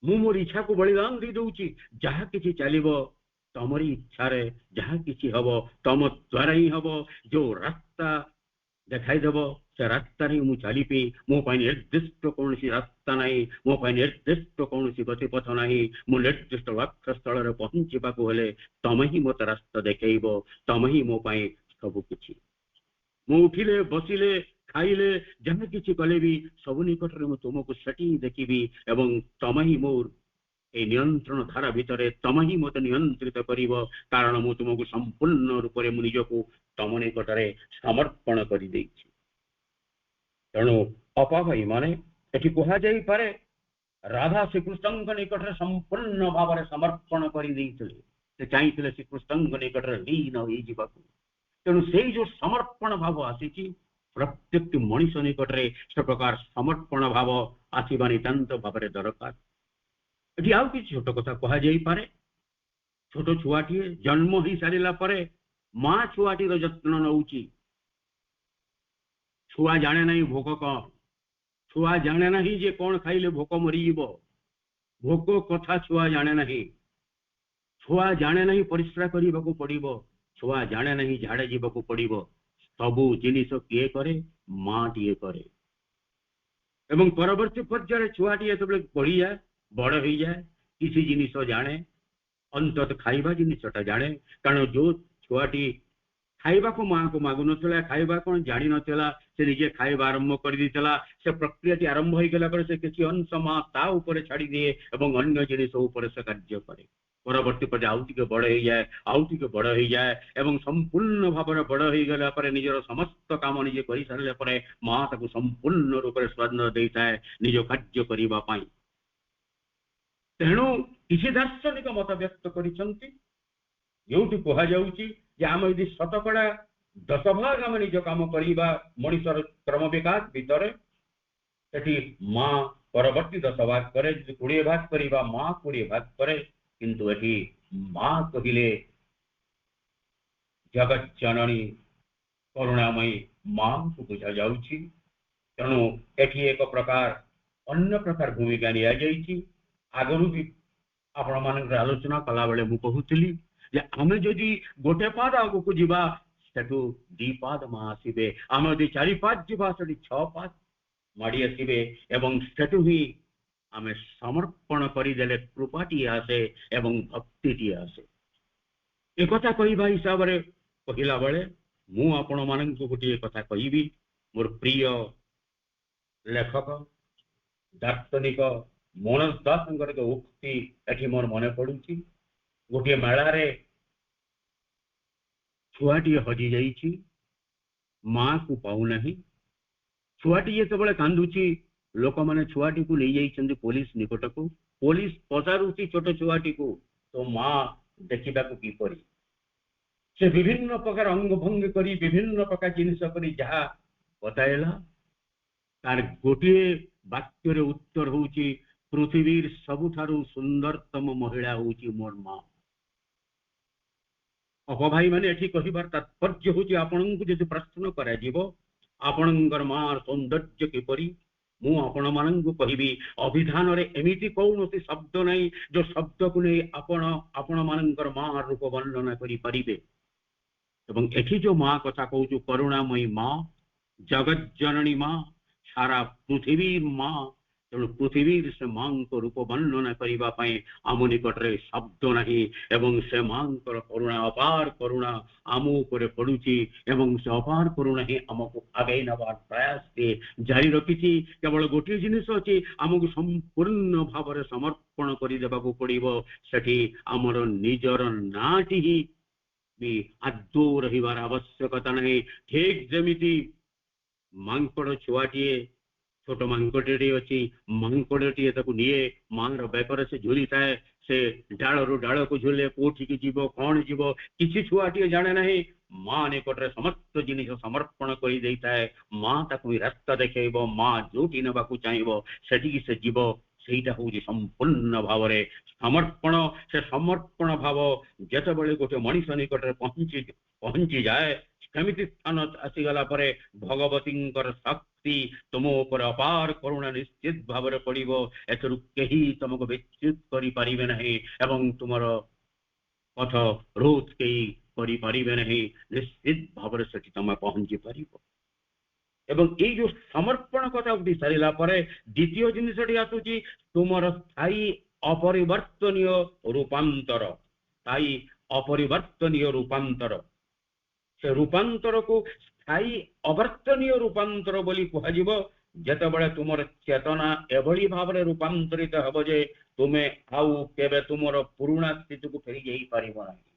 ମୁଁ ମୋର ଇଚ୍ଛାକୁ ବଳିଦାନ ଦେଇ ଦଉଛି। ଯାହା କିଛି ଚାଲିବ ତମରି ଇଚ୍ଛାରେ, ଯାହା କିଛି ହବ ତମ ଦ୍ୱାରା ହିଁ ହବ। ଯୋଉ ରାସ୍ତା ଦେଖାଇଦେବ ସେ ରାସ୍ତାରେ ମୁଁ ଚାଲିବି। ମୋ ପାଇଁ ନିର୍ଦ୍ଦିଷ୍ଟ କୌଣସି ରାସ୍ତା ନାହିଁ, ମୋ ପାଇଁ ନିର୍ଦ୍ଦିଷ୍ଟ କୌଣସି ଗତିପଥ ନାହିଁ। ମୁଁ ନିର୍ଦ୍ଦିଷ୍ଟ ଲକ୍ଷ୍ୟସ୍ଥଳରେ ପହଞ୍ଚିବାକୁ ହେଲେ ତମେ ହିଁ ମୋତେ ରାସ୍ତା ଦେଖେଇବ, ତମେ ହିଁ ମୋ ପାଇଁ ସବୁ କିଛି। ମୁଁ ଉଠିଲେ, ବସିଲେ, ଖାଇଲେ, ଯାହା କିଛି କଲେ ବି ସବୁ ନିକଟରେ ମୁଁ ତୁମକୁ ସେଠି ଦେଖିବି ଏବଂ ତମେ ହିଁ ମୋର এই নিয়ন্ত্রণ ধারা ভিতরে ତମେ ହିଁ ମୋତେ ନିୟନ୍ତ୍ରିତ କରିବ, କାରଣ ମୁଁ ତୁମକୁ ସମ୍ପୂର୍ଣ୍ଣ ରୂପରେ ମୁଁ ନିଜକୁ ତମ ନିକଟରେ ସମର୍ପଣ କରିଦେଇଛି। ତେଣୁ ଅପାଭାଇ ମାନେ ଏଠି କୁହାଯାଇପାରେ ରାଧା ଶ୍ରୀକୃଷ୍ଣଙ୍କ ନିକଟରେ ସମ୍ପୂର୍ଣ୍ଣ ଭାବରେ ସମର୍ପଣ କରିଦେଇଥିଲେ। ସେ ଚାହିଁଥିଲେ ଶ୍ରୀକୃଷ୍ଣଙ୍କ ନିକଟରେ ଲୀନ ହୋଇଯିବାକୁ। ତେଣୁ ସେଇ ଯୋଉ ସମର୍ପଣ ଭାବ ଆସିଛି, ପ୍ରତ୍ୟେକ ମଣିଷ ନିକଟରେ ସେ ପ୍ରକାର ସମର୍ପଣ ଭାବ ଆସିବା ନିତାନ୍ତ ଭାବରେ ଦରକାର। ଏଠି ଆଉ କିଛି ଛୋଟ କଥା କୁହାଯାଇପାରେ। ଛୋଟ ଛୁଆଟିଏ ଜନ୍ମ ହେଇସାରିଲା ପରେ ମା ଛୁଆଟିର ଯତ୍ନ ନେଉଛି। ଛୁଆ ଜାଣେ ନାହିଁ ଭୋକ କଣ, ଛୁଆ ଜାଣେ ନାହିଁ ଯେ କଣ ଖାଇଲେ ଭୋକ ମରିଯିବ। ଭୋକ କଥା ଛୁଆ ଜାଣେ ନାହିଁ। ଛୁଆ ଜାଣେ ନାହିଁ ପରିଶ୍ରା କରିବାକୁ ପଡିବ, ଛୁଆ ଜାଣେ ନାହିଁ ଝାଡା ଯିବାକୁ ପଡିବ। ସବୁ ଜିନିଷ କିଏ କରେ? ମାଟିଏ କରେ। ଏବଂ ପରବର୍ତ୍ତୀ ପର୍ଯ୍ୟାୟରେ ଛୁଆଟି ଯେତେବେଳେ ବଢିଯାଏ, ବଡ ହେଇଯାଏ, କିଛି ଜିନିଷ ଜାଣେ, ଅନ୍ତତଃ ଖାଇବା ଜିନିଷଟା ଜାଣେ। କାରଣ ଯୋଉ ଛୁଆଟି ଖାଇବାକୁ ମାଆକୁ ମାଗୁନଥିଲା, ଖାଇବା କଣ ଜାଣିନଥିଲା, ସେ ନିଜେ ଖାଇବା ଆରମ୍ଭ କରିଦେଇଥିଲା। ସେ ପ୍ରକ୍ରିୟାଟି ଆରମ୍ଭ ହେଇଗଲା ପରେ ସେ କିଛି ଅଂଶ ମା ତା ଉପରେ ଛାଡ଼ିଦିଏ ଏବଂ ଅନ୍ୟ ଜିନିଷ ଉପରେ ସେ କାର୍ଯ୍ୟ କରେ। ପରବର୍ତ୍ତୀ ପରେ ଆଉ ଟିକେ ବଡ ହେଇଯାଏ, ଆଉ ଟିକେ ବଡ ହେଇଯାଏ ଏବଂ ସମ୍ପୂର୍ଣ୍ଣ ଭାବରେ ବଡ ହେଇଗଲା ପରେ ନିଜର ସମସ୍ତ କାମ ନିଜେ କରିସାରିଲା ପରେ ମା ତାକୁ ସମ୍ପୂର୍ଣ୍ଣ ରୂପରେ ସ୍ୱାଧୀନ ଦେଇଥାଏ ନିଜ କାର୍ଯ୍ୟ କରିବା ପାଇଁ। ତେଣୁ କିଛି ଦାର୍ଶନିକ ମତ ବ୍ୟକ୍ତ କରିଛନ୍ତି, ଯୋଉଠି କୁହାଯାଉଛି ଯେ ଆମେ ଯଦି ଶତକଡ଼ା 10 ଆମେ ନିଜ କାମ କରିବା ମଣିଷର କ୍ରମ ବିକାଶ ଭିତରେ, ସେଠି ମା ପରବର୍ତ୍ତୀ 10 କରେ। ଯଦି 20 କରିବା, ମା 20 କରେ। କିନ୍ତୁ ଏଠି ମା କହିଲେ ଜଗତ ଜନନୀ କରୁଣାମୟୀ ମାଙ୍କୁ ବୁଝାଯାଉଛି। ତେଣୁ ଏଠି ଏକ ପ୍ରକାର ଅନ୍ୟ ପ୍ରକାର ଭୂମିକା ନିଆଯାଇଛି। ଆଗରୁ ବି ଆପଣମାନଙ୍କର ଆଲୋଚନା କଲାବେଳେ ମୁଁ କହୁଥିଲି ଯେ ଆମେ ଯଦି ଗୋଟେ ପାଦ ଆଗକୁ ଯିବା, ସେଠୁ 2 ପାଦ ମା ଆସିବେ। ଆମେ ଯଦି 4 ପାଦ ଯିବା, ସେଠି 6 ପାଦ ମାଡ଼ି ଆସିବେ ଏବଂ ସେଠୁ ହିଁ ଆମେ ସମର୍ପଣ କରିଦେଲେ କୃପାଟିଏ ଆସେ ଏବଂ ଭକ୍ତିଟିଏ ଆସେ। ଏକଥା କହିବା ହିସାବରେ କହିଲା ବେଳେ ମୁଁ ଆପଣମାନଙ୍କୁ ଗୋଟିଏ କଥା କହିବି। ମୋର ପ୍ରିୟ ଲେଖକ ଦାର୍ଶନିକ ମନୋଜ ଦାସଙ୍କର ଏକ ଉକ୍ତି ଏଠି ମୋର ମନେ ପଡୁଛି। ଗୋଟିଏ ମେଳାରେ ଛୁଆଟିଏ ହଜି ଯାଇଛି, ମାକୁ ପାଉନାହିଁ। ଛୁଆଟି ଯେତେବେଳେ କାନ୍ଦୁଛି, ଲୋକମାନେ ଛୁଆଟିକୁ ନେଇଯାଇଛନ୍ତି ପୋଲିସ ନିକଟକୁ। ପୋଲିସ ପଚାରୁଛି ଛୋଟ ଛୁଆଟିକୁ, ତୋ ମା ଦେଖିବାକୁ କିପରି? ସେ ବିଭିନ୍ନ ପ୍ରକାର ଅଙ୍ଗଭଙ୍ଗ କରି, ବିଭିନ୍ନ ପ୍ରକାର ଜିନିଷ କରି ଯାହା ବତାଇଲା, ତାର ଗୋଟିଏ ବାକ୍ୟରେ ଉତ୍ତର ହଉଛି, ପୃଥିବୀର ସବୁଠାରୁ ସୁନ୍ଦରତମ ମହିଳା ହଉଛି ମୋର ମା। ଅପଭାଇ ମାନେ ଏଠି କହିବାର ତାତ୍ପର୍ଯ୍ୟ ହଉଛି, ଆପଣଙ୍କୁ ଯଦି ପ୍ରଶ୍ନ କରାଯିବ ଆପଣଙ୍କର ମାର ସୌନ୍ଦର୍ଯ୍ୟ କିପରି, ମୁଁ ଆପଣମାନଙ୍କୁ କହିବି ଅଭିଧାନରେ ଏମିତି କୌଣସି ଶବ୍ଦ ନାହିଁ ଯୋଉ ଶବ୍ଦକୁ ନେଇ ଆପଣମାନଙ୍କର ମା ରୂପ ବର୍ଣ୍ଣନା କରିପାରିବେ। ଏବଂ ଏଠି ଯୋଉ ମା କଥା କହୁଛୁ, କରୁଣାମୟୀ ମା, ଜଗତ ଜନନୀ ମା, ସାରା ପୃଥିବୀର ମା, ତେଣୁ ପୃଥିବୀରେ ସେ ମାଙ୍କ ରୂପ ବର୍ଣ୍ଣନା କରିବା ପାଇଁ ଆମ ନିକଟରେ ଶବ୍ଦ ନାହିଁ ଏବଂ ସେ ମାଙ୍କର କରୁଣା ଅପାର କରୁଣା ଆମ ଉପରେ ପଡୁଛି ଏବଂ ସେ ଅପାର କରୁଣା ହିଁ ଆମକୁ ଆଗେଇ ନେବାର ପ୍ରୟାସରେ ଜାରି ରଖିଛି। କେବଳ ଗୋଟିଏ ଜିନିଷ ଅଛି, ଆମକୁ ସମ୍ପୂର୍ଣ୍ଣ ଭାବରେ ସମର୍ପଣ କରିଦେବାକୁ ପଡିବ। ସେଠି ଆମର ନିଜର ନାଁଟି ହିଁ ବି ଆଦୌ ରହିବାର ଆବଶ୍ୟକତା ନାହିଁ। ଠିକ ଯେମିତି ମାଙ୍କଡ ଛୁଆଟିଏ, ଛୋଟ ମାଙ୍କଡଟିଏ ଅଛି, ମାଙ୍କଡଟିଏ ତାକୁ ନିଏ, ମାର ବେକରେ ସେ ଝୁଲିଥାଏ, ସେ ଡାଳରୁ ଡାଳକୁ ଝୁଲେ, କୋଉଠିକି ଯିବ କଣ ଯିବ କିଛି ଛୁଆଟିଏ ଜାଣେ ନାହିଁ। ମା ନିକଟରେ ସମସ୍ତ ଜିନିଷ ସମର୍ପଣ କରିଦେଇଥାଏ। ମା ତାକୁ ରାସ୍ତା ଦେଖେଇବ, ମା ଯୋଉଠି ନେବାକୁ ଚାହିଁବ ସେଠିକି ସେ ଯିବ। ସେଇଟା ହଉଛି ସମ୍ପୂର୍ଣ୍ଣ ଭାବରେ ସମର୍ପଣ। ସେ ସମର୍ପଣ ଭାବ ଯେତେବେଳେ ଗୋଟେ ମଣିଷ ନିକଟରେ ପହଞ୍ଚିଯାଏ, ସେମିତି ସ୍ଥାନ ଆସିଗଲା ପରେ ଭଗବତୀଙ୍କର ଶକ୍ତି ତୁମ ଉପରେ ଅପାର କରୁଣା ନିଶ୍ଚିତ ଭାବରେ ପଡିବ। ଏଥିରୁ କେହି ତମକୁ ବିଚ୍ୟୁତ କରିପାରିବେ ନାହିଁ ଏବଂ ତୁମର ପଥ ରୋଧ କେହି କରିପାରିବେ ନାହିଁ। ନିଶ୍ଚିତ ଭାବରେ ସେଠି ତମେ ପହଞ୍ଚି ପାରିବ। ଏବଂ ଏଇ ଯୋଉ ସମର୍ପଣ କଥା ଉଠି ସାରିଲା ପରେ ଦ୍ୱିତୀୟ ଜିନିଷଟି ଆସୁଛି ତୁମର ସ୍ଥାୟୀ ଅପରିବର୍ତ୍ତନୀୟ ରୂପାନ୍ତର। ସ୍ଥାୟୀ ଅପରିବର୍ତ୍ତନୀୟ ରୂପାନ୍ତର, ସେ ରୂପାନ୍ତରକୁ ସ୍ଥାୟୀ ଅବର୍ତ୍ତନୀୟ ରୂପାନ୍ତର ବୋଲି କୁହାଯିବ। ଯେତେବେଳେ ତୁମର ଚେତନା ଏଭଳି ଭାବରେ ରୂପାନ୍ତରିତ ହେବ ଯେ ତୁମେ ଆଉ କେବେ ତୁମର ପୁରୁଣା ସ୍ଥିତିକୁ ଫେରି ଯାଇପାରିବ ନାହିଁ।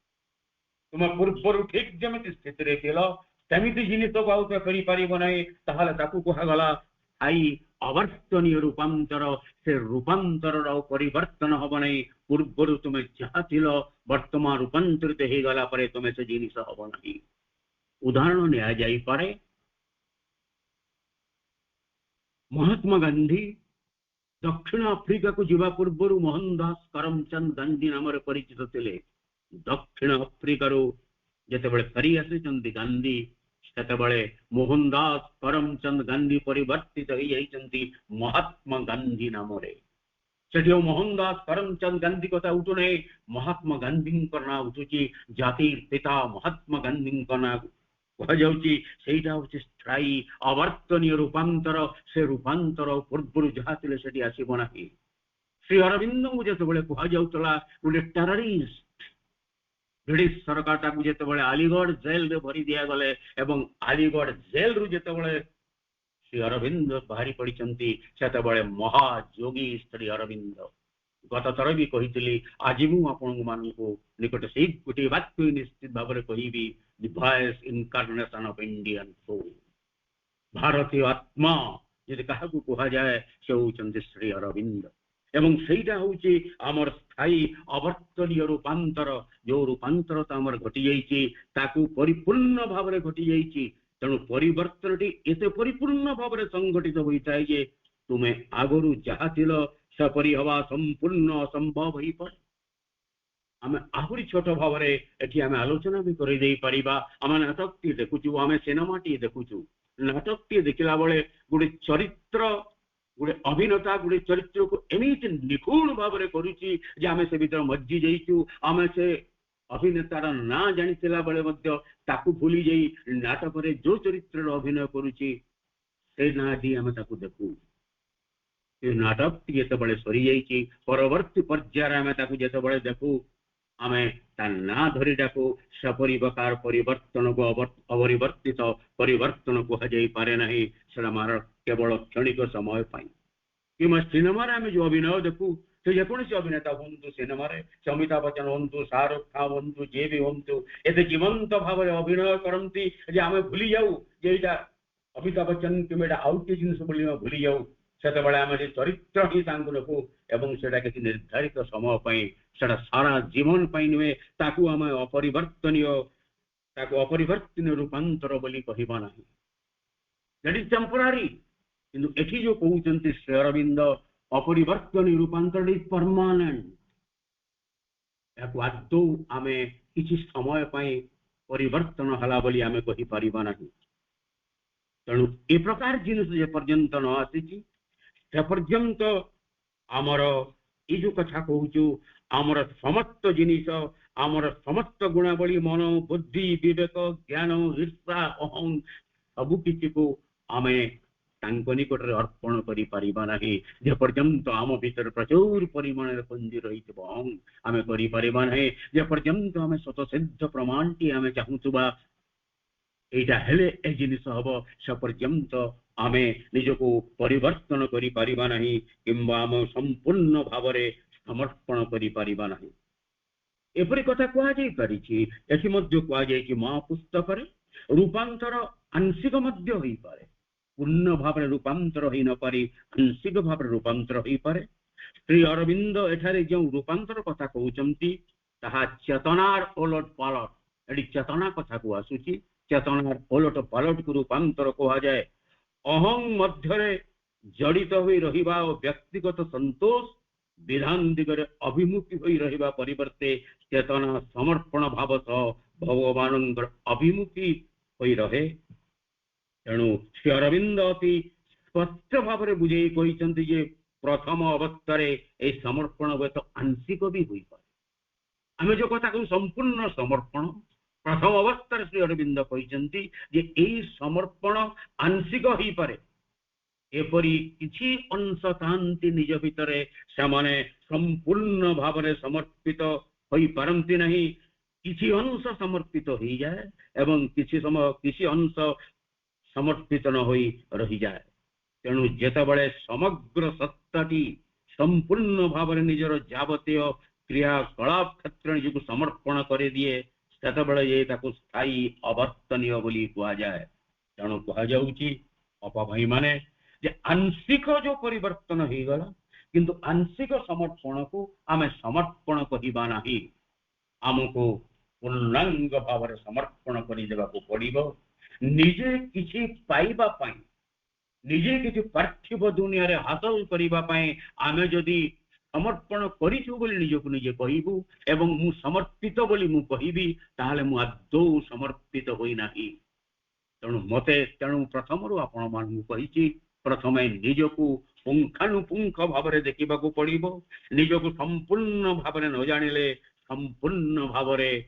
ତୁମେ ପୂର୍ବରୁ ଠିକ ଯେମିତି ସ୍ଥିତିରେ ଥିଲ ସେମିତି ଜିନିଷକୁ ଆଉ କରିପାରିବ ନାହିଁ। ତାହେଲେ ତାକୁ କୁହାଗଲା ସ୍ଥାୟୀ ଅବର୍ତ୍ତନୀୟ ରୂପାନ୍ତର। ସେ ରୂପାନ୍ତରର ପରିବର୍ତ୍ତନ ହବ ନାହିଁ। ପୂର୍ବରୁ ତୁମେ ଯାହା ଥିଲ ବର୍ତ୍ତମାନ ରୂପାନ୍ତରିତ ହେଇଗଲା ପରେ ତୁମେ ସେ ଜିନିଷ ହବ ନାହିଁ। ଉଦାହରଣ ନିଆଯାଇପାରେ, ମହାତ୍ମା ଗାନ୍ଧୀ ଦକ୍ଷିଣ ଆଫ୍ରିକାକୁ ଯିବା ପୂର୍ବରୁ ମୋହନଦାସ କରମଚନ୍ଦ ଗାନ୍ଧୀ ନାମରେ ପରିଚିତ ଥିଲେ। ଦକ୍ଷିଣ ଆଫ୍ରିକାରୁ ଯେତେବେଳେ ଫେରି ଆସିଛନ୍ତି ଗାନ୍ଧୀ, ସେତେବେଳେ ମୋହନଦାସ କରମଚନ୍ଦ ଗାନ୍ଧୀ ପରିବର୍ତ୍ତିତ ହେଇଯାଇଛନ୍ତି ମହାତ୍ମା ଗାନ୍ଧୀ ନାମରେ। ସେଠି ଆଉ ମୋହନଦାସ କରମଚନ୍ଦ ଗାନ୍ଧୀ କଥା ଉଠୁନାହିଁ, ମହାତ୍ମା ଗାନ୍ଧୀଙ୍କ ନାଁ ଉଠୁଛି। ଜାତିର ପିତା ମହାତ୍ମା ଗାନ୍ଧୀଙ୍କ ନାଁ କୁହାଯାଉଛି। ସେଇଟା ହଉଛି ସ୍ଥାୟୀ ଅବର୍ତ୍ତନୀୟ ରୂପାନ୍ତର। ସେ ରୂପାନ୍ତର ପୂର୍ବରୁ ଯାହା ଥିଲେ ସେଠି ଆସିବ ନାହିଁ। ଶ୍ରୀ ଅରବିନ୍ଦଙ୍କୁ ଯେତେବେଳେ କୁହାଯାଉଥିଲା ଗୋଟେ ଟେରରିଷ୍ଟ, ବ୍ରିଟିଶ ସରକାର ତାକୁ ଯେତେବେଳେ ଆଲିଗଡ ଜେଲରେ ଭରି ଦିଆଗଲେ ଏବଂ ଆଲିଗଡ ଜେଲରୁ ଯେତେବେଳେ ଶ୍ରୀ ଅରବିନ୍ଦ ବାହାରି ପଡିଛନ୍ତି, ସେତେବେଳେ ମହାଯୋଗୀ ଶ୍ରୀ ଅରବିନ୍ଦ, ଗତ ଥର ବି କହିଥିଲି, ଆଜି ମୁଁ ଆପଣମାନଙ୍କୁ ନିକଟ ସେଇ ଗୋଟିଏ ବାକ୍ୟ ନିଶ୍ଚିତ ଭାବରେ କହିବି, ଦି ଭଏସ୍ ଇନକାର୍ନେସନ ଅଫ ଇଣ୍ଡିଆନ ସୋଲ। ଭାରତୀୟ ଆତ୍ମା ଯଦି କାହାକୁ କୁହାଯାଏ ସେ ହଉଛନ୍ତି ଶ୍ରୀ ଅରବିନ୍ଦ। ଏବଂ ସେଇଟା ହଉଛି ଆମର ସ୍ଥାୟୀ ଅବର୍ତ୍ତନୀୟ ରୂପାନ୍ତର। ଯୋଉ ରୂପାନ୍ତର ତ ଆମର ଘଟିଯାଇଛି ତାକୁ ପରିପୂର୍ଣ୍ଣ ଭାବରେ ଘଟିଯାଇଛି। ତେଣୁ ପରିବର୍ତ୍ତନଟି ଏତେ ପରିପୂର୍ଣ୍ଣ ଭାବରେ ସଂଗଠିତ ହୋଇଥାଏ ଯେ ତୁମେ ଆଗରୁ ଯାହା ଥିଲ ସେପରି ହବା ସମ୍ପୂର୍ଣ୍ଣ ଅସମ୍ଭବ ହେଇପାରେ। ଆମେ ଆହୁରି ଛୋଟ ଭାବରେ ଏଠି ଆମେ ଆଲୋଚନା ବି କରିଦେଇ ପାରିବା। ଆମେ ନାଟକଟିଏ ଦେଖୁଛୁ, ଆମେ ସିନେମାଟିଏ ଦେଖୁଛୁ। ନାଟକଟିଏ ଦେଖିଲା ବେଳେ ଗୋଟେ ଚରିତ୍ର, ଗୋଟେ ଅଭିନେତା ଗୋଟେ ଚରିତ୍ରକୁ ଏମିତି ନିଖୁଣ ଭାବରେ କରୁଛି ଯେ ଆମେ ସେ ଭିତରେ ମଜ୍ଜି ଯାଇଛୁ। ଆମେ ସେ ଅଭିନେତାର ନାଁ ଜାଣିଥିଲା ବେଳେ ମଧ୍ୟ ତାକୁ ଭୁଲି ଯାଇ ନାଟକରେ ଯୋଉ ଚରିତ୍ରରେ ଅଭିନୟ କରୁଛି ସେ ନାଁଟି ଆମେ ତାକୁ ଦେଖୁ। ଏ ନାଟକଟି ଯେତେବେଳେ ସରିଯାଇଛି ପରବର୍ତ୍ତୀ ପର୍ଯ୍ୟାୟରେ ଆମେ ତାକୁ ଯେତେବେଳେ ଦେଖୁ, ଆମେ ତା ନାଁ ଧରି ଡାକୁ। ସେପରି ପ୍ରକାର ପରିବର୍ତ୍ତନକୁ ଅପରିବର୍ତ୍ତିତ ପରିବର୍ତ୍ତନ କୁହାଯାଇପାରେ ନାହିଁ। ସେଟା ମାର କେବଳ କ୍ଷଣିକ ସମୟ ପାଇଁ। କିମ୍ବା ସିନେମାରେ ଆମେ ଯୋଉ ଅଭିନୟ ଦେଖୁ, ସେ ଯେକୌଣସି ଅଭିନେତା ହୁଅନ୍ତୁ, ସିନେମାରେ ସେ ଅମିତାଭ ବଚ୍ଚନ ହୁଅନ୍ତୁ, ଶାହରୁଖ ଖାନ ହୁଅନ୍ତୁ, ଯିଏ ବି ହୁଅନ୍ତୁ, ଏତେ ଜୀବନ୍ତ ଭାବରେ ଅଭିନୟ କରନ୍ତି ଯେ ଆମେ ଭୁଲି ଯାଉ ଯେ ଏଇଟା ଅମିତାଭ ବଚ୍ଚନ କିମ୍ବା ଏଇଟା ଆଉ କିଏ ଜିନିଷ ବୋଲି ଆମେ ଭୁଲି ଯାଉ। ସେତେବେଳେ ଆମେ ସେ ଚରିତ୍ର ହିଁ ତାଙ୍କୁ ଦେଖୁ ଏବଂ ସେଟା କିଛି ନିର୍ଦ୍ଧାରିତ ସମୟ ପାଇଁ, ସେଟା ସାରା ଜୀବନ ପାଇଁ ନୁହେଁ। ତାକୁ ଆମେ ଅପରିବର୍ତ୍ତନୀୟ ରୂପାନ୍ତର ବୋଲି କହିବା ନାହିଁ। That is temporary. କିନ୍ତୁ ଏଠି ଯୋଉ କହୁଛନ୍ତି ଶ୍ରୀ ଅରବିନ୍ଦ ଅପରିବର୍ତ୍ତନୀୟ ରୂପାନ୍ତର ଇଜ ପରମାନେଣ୍ଟ। ଏହାକୁ ଆଦୌ ଆମେ କିଛି ସମୟ ପାଇଁ ପରିବର୍ତ୍ତନ ହେଲା ବୋଲି ଆମେ କହିପାରିବା ନାହିଁ। ତେଣୁ ଏ ପ୍ରକାର ଜିନିଷ ଯେ ପର୍ଯ୍ୟନ୍ତ ନ ଆସିଛି ସେ ପର୍ଯ୍ୟନ୍ତ ଆମର ଏଇ ଯୋଉ କଥା କହୁଛୁ, ଆମର ସମସ୍ତ ଜିନିଷ, ଆମର ସମସ୍ତ ଗୁଣାବଳୀ, ମନ, ବୁଦ୍ଧି, ବିବେକ, ଜ୍ଞାନ, ଈର୍ଷା, ଅହଂ, ସବୁ କିଛିକୁ ଆମେ तांको निकटरे अर्पण करि परिबा नाही जे पर्यंत आम भीतर प्रचुर परिमाण पुंजी रहितबो आमे करि परिबा नाही जे पर्यंत आमे स्वतःसिद्ध प्रमाणटी आमे चाहुतबा एटा हेले ए जिनिस हबो से पर्यंत आमे निजको परिवर्तन करि परिबा नाही किंबा आम संपूर्ण भावरे समर्पण करि परिबा नाही एपरि कथा कुआ जाई परिछि एथि मध्य कुआ जाई कि महापुस्तकरे रूपांतर आंशिक मध्य होई पारे पूर्ण भावरे रूपांतर होई न पारि आंशिक भावरे रूपांतर होई पारे श्री अरविंद एठारे जो रूपांतर कथा कहउचंती ताहा चेतनार ओलट पालट एडी चेतना कथा को आसुची चेतनार ओलट पालट को रूपांतर कहा जाए अहं मध्यरे जड़ित होई रहिबा और व्यक्तिगत संतोष विधान दिगरे अभिमुखी होई रहिबा परिवर्ते चेतना समर्पण भाव सह भगवान अभिमुखी होई रहे तेणु श्री अरविंद अति स्पष्ट भाव में बुझे कहते जे प्रथम अवस्था ए समर्पण हुए आंशिक भी हुई पाए आम जो कथा कहू संपूर्ण समर्पण प्रथम अवस्था श्री अरविंद कहते जे एई समर्पण आंशिक हो पारे एपरी किछि अंश तांती निज भितरे सेमाने संपूर्ण भाव में समर्पित होई पारंती नहीं किछि अंश समर्पित हो जाए एवं किछि अंश समर्पित न होई रही जाए तेणु जेतेबेले समग्र सत्ताटी संपूर्ण भाव में निजर जावतीय क्रियाकलाप क्षेत्र निजको समर्पण कर दिए सेतेबेले ये ताको स्थायी अवर्तनीय बोली कहा जाए तेणु कहा जाउची अपा भाई माने जे आंशिक जो परिवर्तन हो गला किंतु आंशिक समर्पण को आमे समर्पण कहिबा नाही आमको पूर्णांग भाव में समर्पण कर देबा को पड़िबो निजे किछि पाइबा पाई निजे किछि पार्थिव दुनिया रे हासिल करिबा पाई आमे जदि समर्पण करिछु बोली निजको निजे कहिबु एवं मु समर्पित बोली मु कहिबी ताहाले मु आदौ समर्पित होई नाही तेणु प्रथम रु आपण मानू कहिछि प्रथमे निजको पुंखानुपुंख भाव में देखा पड़ो निजको संपूर्ण भाव में न जानिले संपूर्ण भाव में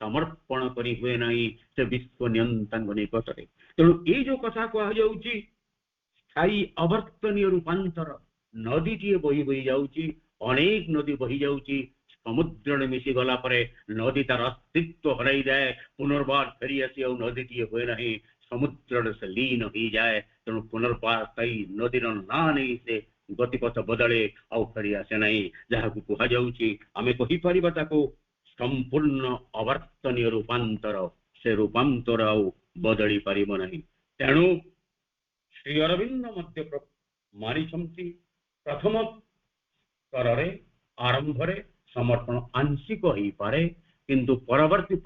समर्पण करी हुए नहीं से विश्व नियंता निकटरे तेणु ये जो कथा कहुची स्थायी अवर्तनीय रूपांतर नदीटी बही बही जाऊँगी अनेक नदी बही जाऊँगी समुद्र मिशी गला परे नदी तार अस्तित्व हराई जाए पुनर्बार फेरी आसी नदीटी हुए नहीं समुद्र से लीन हो जाए तेणु पुनर्बार कई नदीर ना नहीं से गतिपथ बदले आउ फेरी आसे नहीं जहाँ को कह जाऊँगी आमे कहीपर संपूर्ण अवर्तनीय रूपांतर से रूपांतर आउ बदली पार नहीं तेणु श्री अरविंद मध्य मानी प्रथम स्तर आरंभ समर्पण आंशिक हो पारे किंतु परवर्ती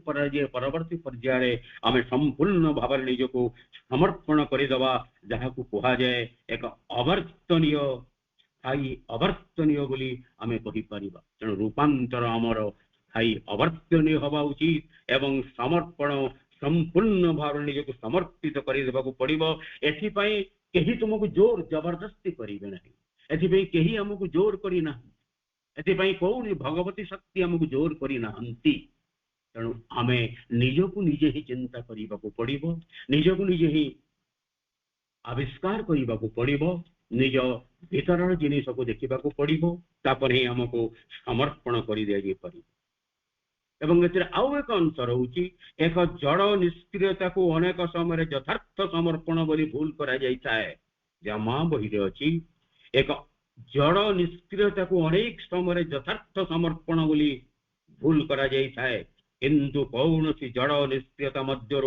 पर्याय आमे संपूर्ण भाव निजको समर्पण करदेवा जहाँ को कह जाए एक अवर्तनीय स्थायी अवर्तनीय बोली आमे कहीपर तेणु रूपांतर आमर स्थायी अवर्तनीय हवा उचित एवं समर्पण संपूर्ण भाव निजको समर्पित करदेवा पड़ो एथिपाई केही तुमको जोर जबरदस्ती करेंगे ना एथिपाई केही हमको जोर करना एथिपाई कौन भगवती शक्ति हमको जोर करना तेणु आमे निजको निजे ही चिंता करने को पड़ो निजको निजे ही आविष्कार करने को पड़ो निज भीतर जिनिस को देखा पड़ो तापर ही हमको समर्पण कर दि पार एवं आउ एक अंश रोचे एक जड़ निष्क्रियता को अनेक समय यथार्थ समर्पण बोली भूल करा जाए जहाँ माँ बही अच्छी एक जड़ निष्क्रियता को अनेक समय यथार्थ समर्पण बोली भूल करा जाए किंतु कौन सी जड़ निष्क्रियता मध्य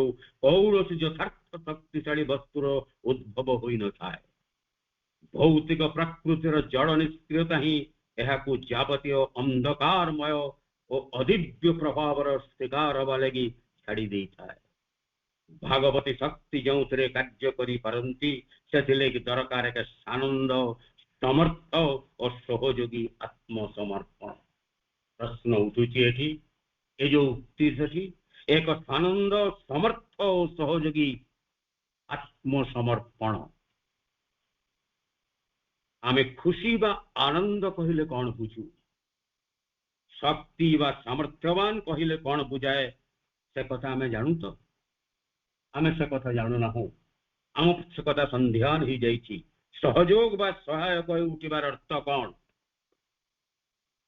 कौन सी यथार्थ शक्तिशाली वस्तुर उद्भव हो न था भौतिक प्रकृतिर जड़ निष्क्रियता ही यह जावतीय अंधकारमय और अदिव्य प्रभाव शिकार हवा लगी छाड़ी दे था भागवती शक्ति जो कार्य करती से दरकार एक आनंद समर्थ और सहयोगी आत्मसमर्पण प्रश्न उठुची ये जो उक्ति एक आनंद समर्थ और सहयोगी आत्मसमर्पण आमे खुशी बा आनंद कहले कौन बुझू शक्ति व सामर्थ्यवान कहले कौन बुझाए से कथा आमे जानू तो आमे से कथा जानू ना हो आम कथा संध्यान हो जाइए सहयोग बा सहायक हो उठिबार अर्थ कौन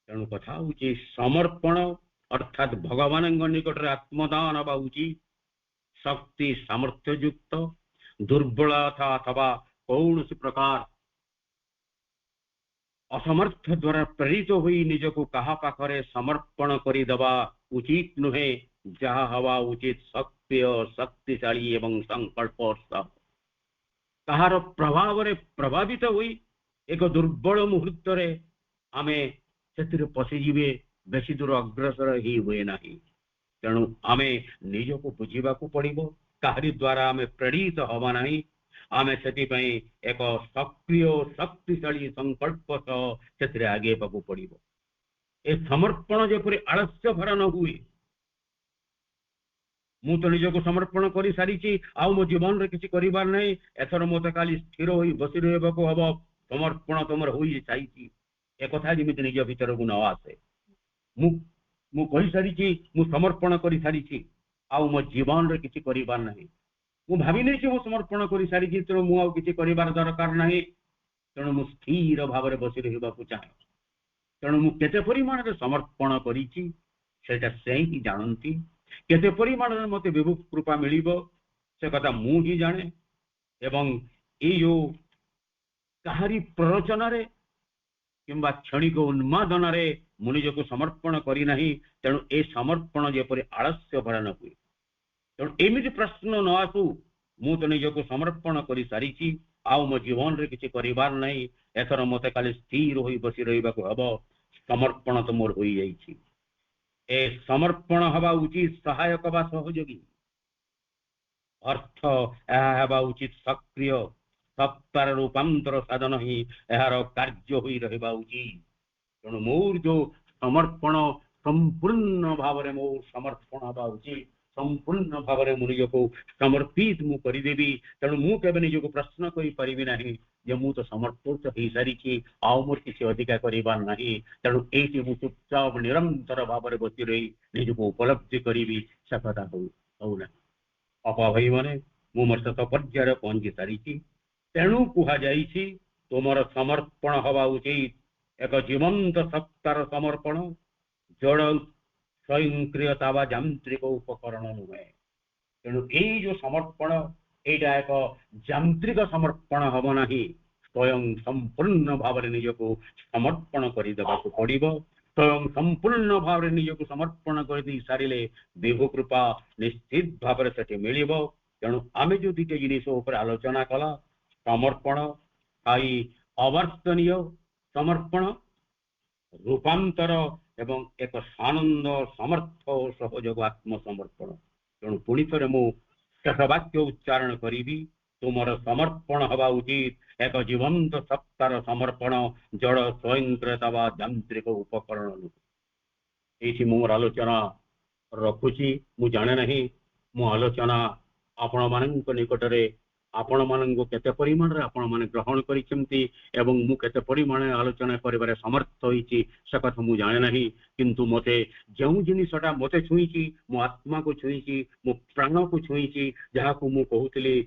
तेणु कथा हूँ समर्पण अर्थात भगवान निकट आत्मदान हवा उचित शक्ति सामर्थ्य युक्त दुर्बलता अथवा कौन प्रकार असमर्थ द्वारा प्रेरित हुई निजको कहा पाखरे समर्पण करदेवा उचित नुहे जहा हवा उचित सक्रिय शक्तिशाली एवं संकल्प ताहार प्रभाव रे प्रभावित हुई एक दुर्बल मुहूर्त रे आमे से पशिजे बेसी दूर अग्रसर ही हुए ना तेणु आमे निजको बुझा पड़ो कहारी द्वारा आमे प्रेरित हवा नहीं आमे से एक सक्रिय शक्तिशाली संकल्प से आगे पड़ो ए समर्पण जेपरी आलस्य भरा न हुए मु तो निजको समर्पण कर सारी मो जीवन रे किसी करिबार नहीं एथर मत काली स्थिर होई बसी रहबाको हबो समर्पण तुमर होई चाहि ए कथा जेमिति निज भीतर को न आसे मु कहि सारी मु समर्पण कर सारी मो जीवन रे किसी करिबार नहीं मु भावी नहीं मु समर्पण कर सारी तेणु मु किसी करिबार दरकार नहीं तेणु मु स्थिर भाव में बसी रहबाको चाहे तेणु मु केते परिमाण रे समर्पण करिछि सेटा से ही जानती केते परिमाण रे मते विभु कृपा मिलिबो से कथा मु ही जाने एवं ए जो कहारी प्ररोचन रे किंबा क्षणिक उन्मादन रे मुनिजको समर्पण करी नहीं तेणु ए समर्पण जेपरि आलस्य भरा न हुए तेणु एमिति प्रश्न न आसू मु तो निजको समर्पण कर सारी मो जीवन रे किसी करिबार नहीं एथर मते खाली स्थिर होई बसी रहबाको हबो समर्पण तो मोर होई जाइछि ए समर्पण हवा उचित सहायक बा सहयोगी अर्थ हवा उचित सक्रिय सत्तार रूपांतर साधन ही यार कार्य होई रहबा उचित तेणु मोर जो समर्पण संपूर्ण भाव में मोर समर्पण हवा उचित संपूर्ण भाव में निजको समर्पित मु करदेवी तेणु मु केबे निजको प्रश्न करि परिबि नाही जे मु तो समर्पित हो सारी मोर किसी अधिकार करिबार नाही तेणु एटी मु चुपचाप निरंतर भाव में बसी रही निजको उपलब्धि करी सफलता हो ना अपा भाई मैंने मु मोर शत पर्यायर पहुंची सारी तेणु कह जाइछि तुमर समर्पण हवा उचित एक जीवंत सत्तार समर्पण जड़ स्वयंक्रियता व यांत्रिक उपकरण नुहे तेणु ये जो समर्पण यहाँ एक यांत्रिक समर्पण हम ना स्वयं संपूर्ण भाव में निजको समर्पण करदेवाक पड़ो स्वयं संपूर्ण भाव में निजको समर्पण कर सारे विभु कृपा निश्चित भाव से मिल तेणु आम जो दुईट जिन आलोचना कला समर्पण आई अवर्तनीय समर्पण रूपांतर एवं एक सानंद समर्थ सहयोग आत्मसमर्पण तेणु पुणी थे मु शेष वाक्य उच्चारण करी तुमर समर्पण हवा उचित एक जीवंत सत्तार समर्पण जड़ स्वयंक्रियता व यांत्रिक उपकरण ये मोर आलोचना रखुची मु जाने नहीं मो आलोचना आपण मानक निकट में आपण मान केते परिमाण रे आपण माने ग्रहण करिसेंती एवं मु केते परिमाण आलोचना करिबारे समर्थ होईची से कथा मु जाने नहीं किंतु मते जो जिनिसटा मते छुईची मो आत्मा को छुईची मो प्राण को छुईची जहा को मु कहूतली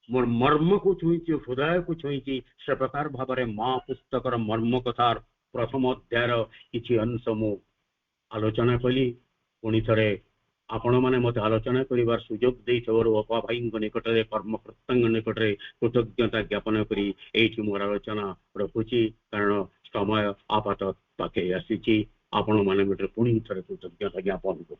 मोर मर्म को छुईची हृदय को छुईची से प्रकार भाव में मां पुस्तकर मर्म कथार प्रथम अध्यायर किछि अंश मु आलोचना कली पुणी थे आपण मैंने मत आलोचना कर सुजोग देवर अपा भाई निकट में कर्मकर्ता निकट में कृतज्ञता ज्ञापन कर मोर आलोचना रखुची कारण समय आपात पाखे आसी आपण मैंने पुणी थे कृतज्ञता ज्ञापन कर